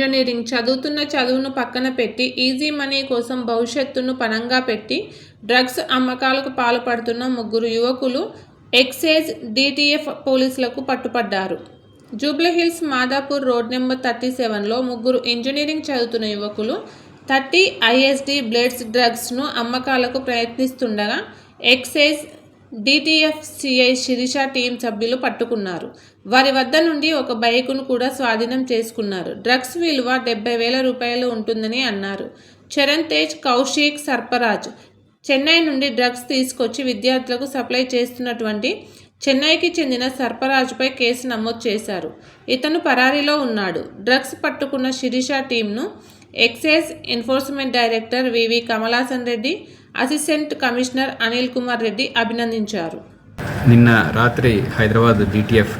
Engineering చదువుతున్న చదువును పక్కన పెట్టి ఈజీ మనీ కోసం భవిష్యత్తును పణంగా పెట్టి డ్రగ్స్ అమ్మకాలకు పాల్పడుతున్న 3 యువకులు ఎక్సైజ్ డీటీఎఫ్ పోలీసులకు పట్టుపడ్డారు. జూబ్లీహిల్స్ మాదాపూర్ రోడ్ నెంబర్ 37లో 3 ఇంజనీరింగ్ చదువుతున్న యువకులు 30 ఐఎస్డి బ్లేడ్స్ డ్రగ్స్ను అమ్మకాలకు ప్రయత్నిస్తుండగా excise DTF CI Shirisha team సభ్యులు పట్టుకున్నారు. వారి వద్ద నుండి ఒక బైకును కూడా స్వాధీనం చేసుకున్నారు. డ్రగ్స్ విలువ 70,000 రూపాయలు ఉంటుందని అన్నారు. చరణ్ తేజ్, కౌశిక్, సర్పరాజ్ చెన్నై నుండి డ్రగ్స్ తీసుకొచ్చి విద్యార్థులకు సప్లై చేస్తున్నటువంటి చెన్నైకి చెందిన సర్పరాజ్పై కేసు నమోదు చేశారు. ఇతను పరారీలో ఉన్నాడు. డ్రగ్స్ పట్టుకున్న శిరీష టీంను ఎక్సైజ్ ఎన్ఫోర్స్మెంట్ డైరెక్టర్ వివి కమలాసన్ రెడ్డి, అసిస్టెంట్ కమిషనర్ అనిల్ కుమార్ రెడ్డి అభినందించారు. నిన్న రాత్రి హైదరాబాద్ డీటీఎఫ్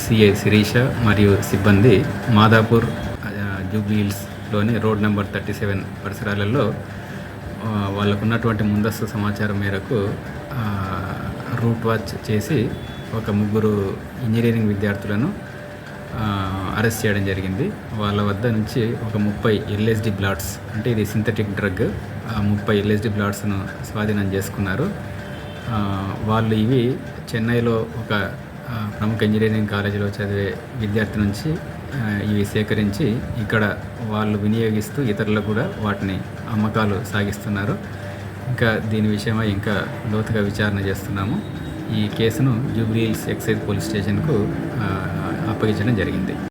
సిఐ శిరీష మరియు సిబ్బంది మాదాపూర్ జూబ్లీహిల్స్లోని రోడ్ నెంబర్ 37 పరిసరాలలో వాళ్ళకు ఉన్నటువంటి ముందస్తు సమాచారం మేరకు రూట్ వాచ్ చేసి ఒక 3 ఇంజనీరింగ్ విద్యార్థులను అరెస్ట్ చేయడం జరిగింది. వాళ్ళ వద్ద నుంచి ఒక 30 ఎల్ఎస్డి బ్లాట్స్, అంటే ఇది సింథటిక్ డ్రగ్, 30 ఎల్ఎస్డి బ్లాట్స్ను స్వాధీనం చేసుకున్నారు. వాళ్ళు ఇవి చెన్నైలో ఒక ప్రముఖ ఇంజనీరింగ్ కాలేజీలో చదివే విద్యార్థి నుంచి ఇవి సేకరించి ఇక్కడ వాళ్ళు వినియోగిస్తూ ఇతరులకు కూడా వాటిని అమ్మకాలు సాగిస్తున్నారు. ఇంకా దీని విషయమై ఇంకా లోతుగా విచారణ చేస్తున్నాము. ఈ కేసును జూబ్లీహిల్స్ ఎక్సైజ్ పోలీస్ స్టేషన్కు అప్పగించడం జరిగింది.